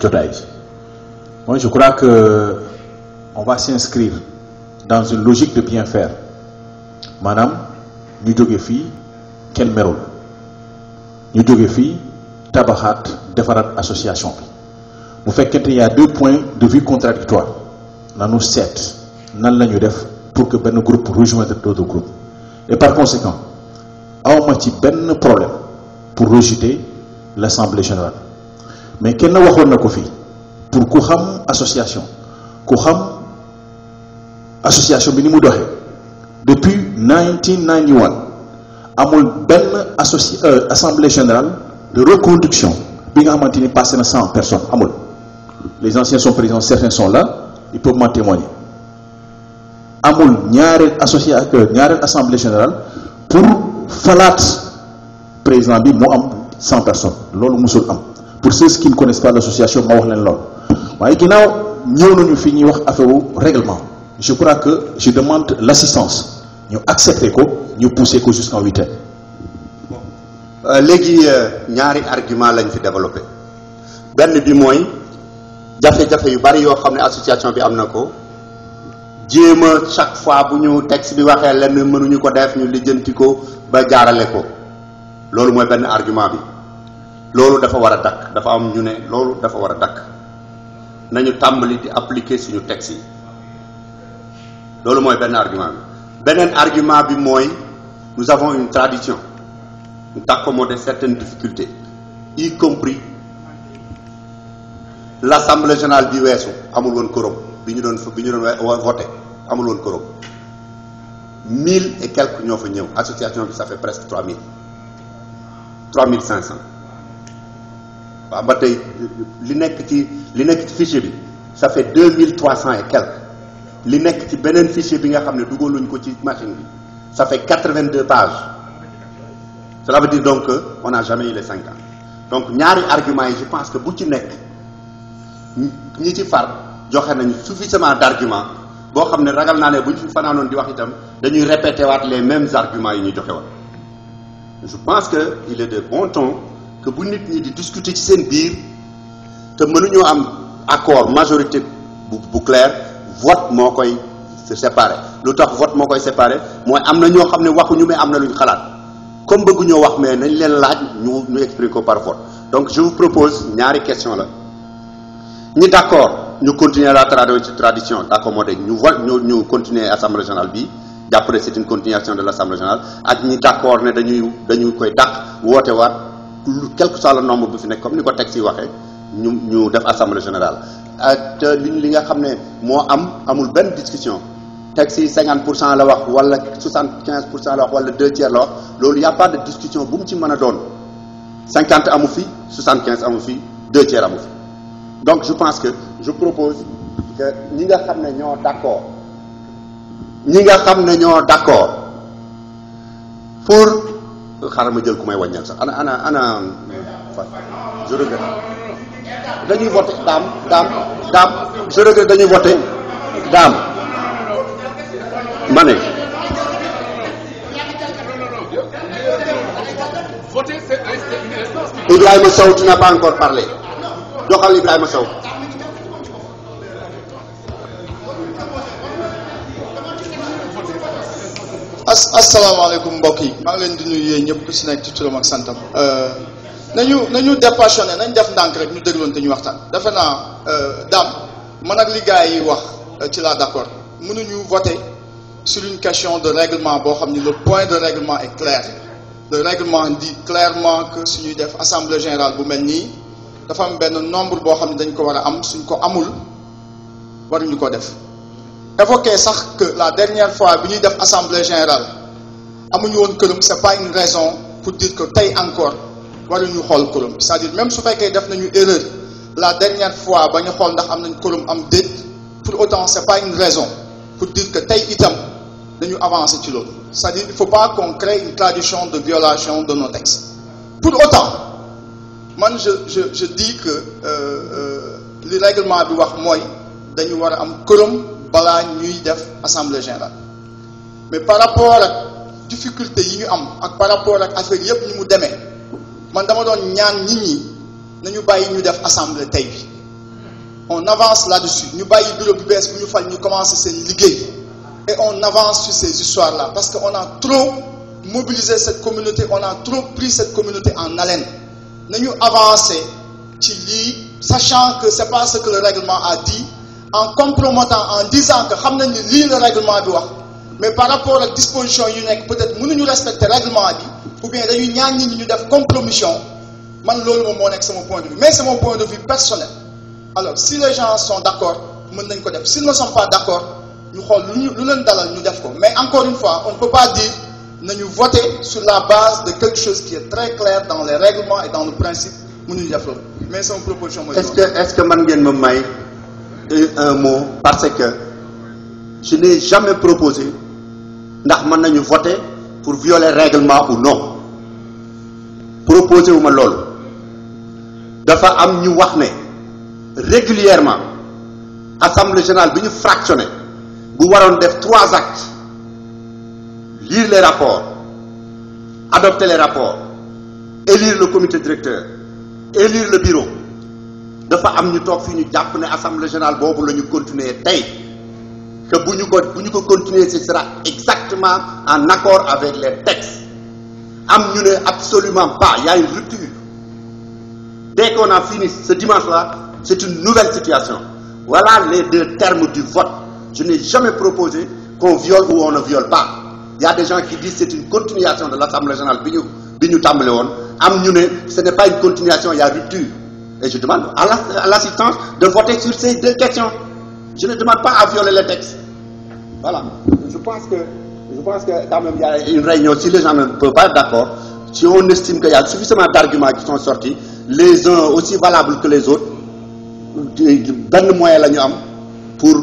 jotaay ji. Moi je crois que on va s'inscrire dans une logique de bien faire maanaam ñu jóge fii kenn merul ñu jóge fii tabaxaat defaraat association bi bu fekkente y a deux points de vue contradictoires nanu seet nan la ñu def pour que benn groupe rejoindre d'autres groupes et par conséquent awma ci benn problème pour rejeter l'assemblée générale mais kenn waxoon na ko fii pour ku xam association bi ni mu doxee depuis 1991 amul benn assemblée générale de reconduction bi nga xamante ni passé na 100 personnes amul. Les anciens sont présents, certains sont là, ils peuvent m'en témoigner. Amul ñaareel assemblée générale pour falaat président bi mu am 100 personnes loolu musul am pour ceux qui ne connaissent pas l'association ma wax leen loolu waaye ginnaaw ñëw nañu fi ñuy wax affaire règlement je crois que je demande l'assistance ñu accepter ko ñu pousser ko jusqu'en 8e. léegi ñaari argument lañ fi développé benn bi mooy jafe-jafe yu bari yoo xam ne association bi am na ko jéem a chaque fois bu ñu texte bi waxee lenn mënuñu ko def ñu lijjanti ko ba jaarale ko loolu mooy benn argument bi loolu dafa war a dakk dafa am ñu ne loolu dafa war a dakk nañu tàmbali di appliquer suñu texte yi loolu mooy benn argument bi beneen argument bi mooy nous avons une tradition d'accommoder certaines difficultés y compris l'assemblée générale bi weesu amul woon quorum bi ñu doon voté amul woon quorum 1000 et quelques ñoo fa ñëw association bi ça fait presque 3500 waaw ba tey li nekk ci fichier bi ça fait 2300 et quelques li nekk ci beneen fichier bi nga xam ne dugaluñ ko ci machine bi ça fait 82 pages cela veut dire donc que on n'a jamais eu les 50 donc ñaari arguments yi je pense que bu ci nekk ñi ci far joxe nañu suffisamment d'arguments boo xam ne ragal naa ne bu ñu fi fanaanoon di wax itam dañuy répéter waat les mêmes arguments yi ñu joxe woon je pense que il est de bon ton que bu nit ñi di discuter ci seen biir te mënuñoo am accord majorité bu clair vote moo koy séparer lu tax vote moo koy séparer mooy am na ñoo xam ne waxuñu mais am na lu ñu xalaat comme bëgguñoo wax mais nañ leen laaj ñu exprimer ko par vote donc je vous propose ñaari question la ñi d'accord ñu continuer la tradition d'accommoder ñu continuer assemblée générale bi d'après c'est une continuation de l'assemblée générale ak ñi d'accord ne dañuy koy dàq woote waat quel que soit le nombre bu fi nekk comme ni ko texte yi waxee ñu def assemblée générale te li nga xam ne moo amul benn discussion texte yi 50% la wax wala 75% la wax wala 2/3 la wax loolu y a pas de discussion bu mu ci mën a doon 50 amu fi 75 amu fi 2/3 amu fi donc je pense que je propose que ñi nga xam ne ñoo d'accord pour xaaral ma jël ku may wàññal sax ana je regrette dañuy voter daam je regrette dañuy voter daam ma ne Ibrahima Sow tu n'as pas encore parlé joxal Ibrahima Sow asalaamaaleykum mbokk yi maa ngi leen di nuyu yéen ñëpp ku si nekk ci turam ak santam nañu dépassionné nañ def ndànk rek ñu dégloon te ñu waxtaan defe naa daam man ak li gars yi wax ci laa d'accord mënuñu voter sur une question de règlement boo xam ni le point de règlement est clair le règlement dit clairement que suñuy def assemblée générale bu mel nii dafa am benn nombre boo xam ne dañ ko war a am suñ ko amul waruñu ko def évoquer sax que la dernière fois bi ñuy def assemblée générale amuñu woon quorum c'est pas une raison pour dire que tey encore waruñu xool quorum c'est-à-dire même su fekkee def nañu erreur la dernière fois ba ñu xool ndax am nañ quorum am déet pour autant c'est pas une raison pour dire que tey itam dañu avancer ci loolu c'est-à-dire il faut pas qu'on crée une tradition de violation de nos textes pour autant man je dis que li règlement bi wax mooy dañu war a am quorum balaa ñuy def assemblée générale mais par rapport ak difficulté yi ñu am ak par rapport ak affaire yépp ni mu demee man dama doon ñaan nit ñi nañu bàyyi ñu def assemblée tey bi on avance là-dessus. Nous baillons le bureau BBS pour nous faire nous commencer ces ligues. Et on avance sur ces histoires-là. Parce qu'on a trop mobilisé cette communauté, on a trop pris cette communauté en haleine. Nous avancer, sachant que ce n'est pas ce que le règlement a dit, en compromettant, en disant que le règlement doit. Mais par rapport à la disposition unique, peut-être nous respecter le règlement, ou bien nous devons compromission. C'est mon point de vue. Mais c'est mon point de vue personnel. Alors, si les gens sont d'accord, s'ils ne sont pas d'accord, nous devons. Mais encore une fois, on ne peut pas dire nous voter sur la base de quelque chose qui est très clair dans les règlements et dans le principe. Mais c'est une proposition. Est-ce que Mangen me maille un mot parce que je n'ai jamais proposé de voter pour violer le règlement ou non. Proposer ou mal. Dafa am ñu wax né régulièrement assemblée générale bi ñu fractionné bu waron def 3 actes lire les rapports adopter les rapports élire le comité directeur élire le bureau dafa am ñu tok fi ñu japp né assemblée générale bobu lañu continuer tay que buñu ko continuer ce sera exactement en accord avec les textes am ñu né absolument pas il y a une rupture. Dès qu'on a fini ce dimanche-là, c'est une nouvelle situation. Voilà les 2 termes du vote. Je n'ai jamais proposé qu'on viole ou on ne viole pas. Il y a des gens qui disent que c'est une continuation de l'Assemblée générale. Ce n'est pas une continuation, il y a rupture. Et je demande à l'assistance de voter sur ces 2 questions. Je ne demande pas à violer les textes. Voilà. Je pense que quand même il y a une réunion, si les gens ne peuvent pas être d'accord, si on estime qu'il y a suffisamment d'arguments qui sont sortis, les uns aussi valables que les autres, ben moyen la ñu am pour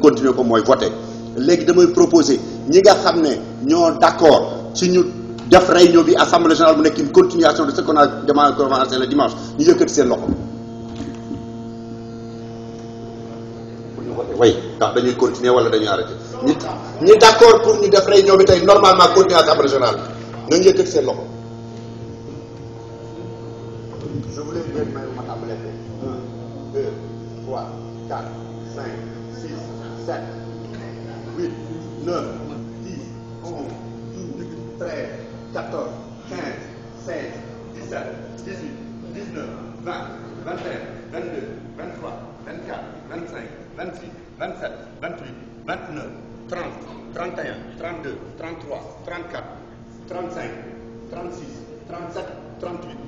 continuer comme moi voter. Légui damay proposer ñi nga xamné ñoo d'accord ci ñu def réunion bi assemblée générale mu nek une continuation de ce qu'on a commencé le dimanche ñu yëkëti seen loxo. Oui, ndax dañuy continuer wala dañuy arrêter. Ñi d'accord pour ñu def réunion bi tay normalement continuer assemblée générale ñu yëkëti seen loxo. Je voulais bien mettre ma tablette. 1, 2, 3, 4, 5, 6, 7, 8, 9, 10, 11, 12, 13, 14, 15, 16, 17, 18, 19, 20, 21, 22, 23, 24, 25, 26, 27, 28, 29, 30, 31, 32, 33, 34, 35, 36, 37, 38.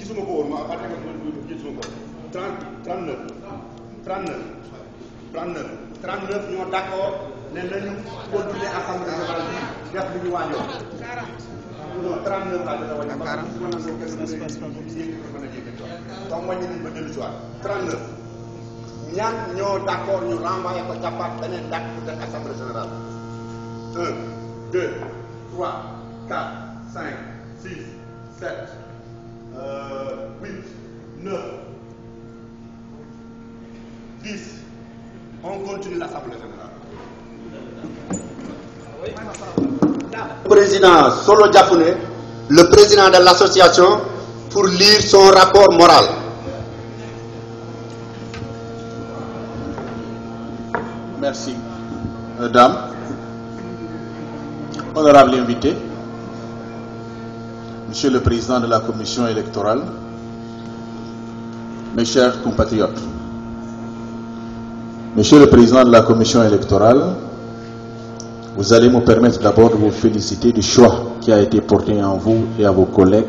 Gisuma ko woon ma après gisuma ko 39 ñoo d'accord ne lañu continuer assemblée générale bi def li ñu waajoon non 39 la da wone ba donc wàññi nañ ba dellu si waat 39 ñaan ñoo d'accord ñu renvoyer ko jàppaat beneen date pour def assemblée générale 1 2 3 4 5 6 7 8, 9, 10. On continue l'Assemblée générale. Président Solo Diafouné, le président de l'association, pour lire son rapport moral. Merci. Madame, honorable invité, Monsieur le Président de la Commission électorale, mes chers compatriotes, Monsieur le Président de la Commission électorale, vous allez me permettre d'abord de vous féliciter du choix qui a été porté en vous et à vos collègues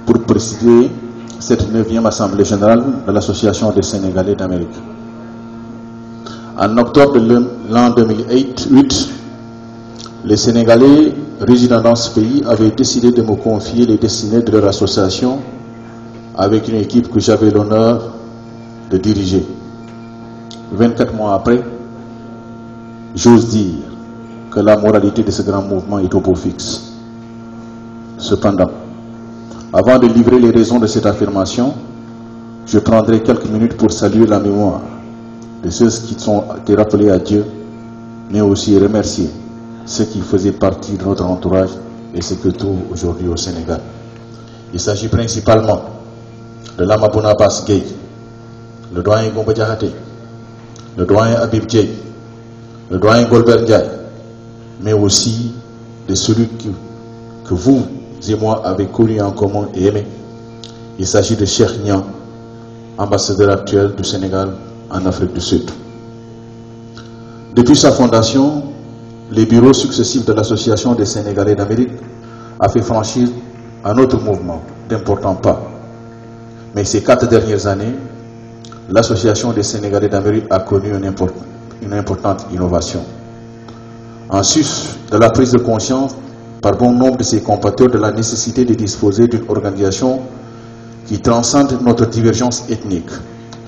pour présider cette 9e Assemblée générale de l'Association des Sénégalais d'Amérique. En octobre de l'an 2008, les Sénégalais résidant dans ce pays avaient décidé de me confier les destinées de leur association avec une équipe que j'avais l'honneur de diriger. 24 mois après, j'ose dire que la moralité de ce grand mouvement est au beau fixe. Cependant, avant de livrer les raisons de cette affirmation, je prendrai quelques minutes pour saluer la mémoire de ceux qui ont été rappelés à Dieu, mais aussi remercier ceux qui faisaient partie de notre entourage et ceux que tout aujourd'hui au Sénégal. Il s'agit principalement de Lamabouna Bass Gueye, le doyen Gomba Diakhaté, le doyen Habib Dieye, le doyen Golbert Diaye, mais aussi de celui que vous et moi avez connu en commun et aimé. Il s'agit de Cheikh Niang, ambassadeur actuel du Sénégal en Afrique du Sud. Depuis sa fondation, les bureaux successifs de l'Association des Sénégalais d'Amérique a fait franchir un autre mouvement d'importants pas. Mais ces 4 dernières années, l'Association des Sénégalais d'Amérique a connu une importante innovation. En sus de la prise de conscience par bon nombre de ses compatriotes de la nécessité de disposer d'une organisation qui transcende notre divergence ethnique,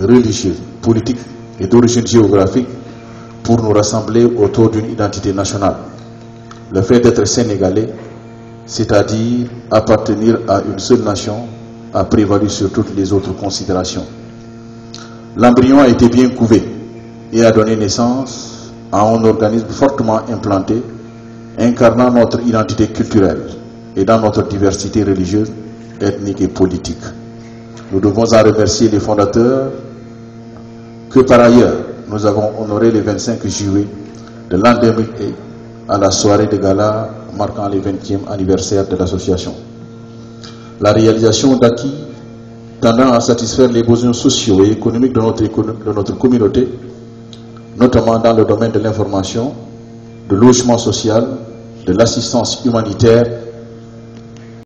religieuse, politique et d'origine géographique pour nous rassembler autour d'une identité nationale. Le fait d'être sénégalais, c'est-à-dire appartenir à une seule nation, a prévalu sur toutes les autres considérations. L'embryon a été bien couvé et a donné naissance à un organisme fortement implanté, incarnant notre identité culturelle et dans notre diversité religieuse, ethnique et politique. Nous devons en remercier les fondateurs que par ailleurs nous avons honoré le 25 juillet de l'an 2001 à la soirée de gala marquant le 20e anniversaire de l'association. La réalisation d'acquis tendant à satisfaire les besoins sociaux et économiques de notre communauté, notamment dans le domaine de l'information, du logement social, de l'assistance humanitaire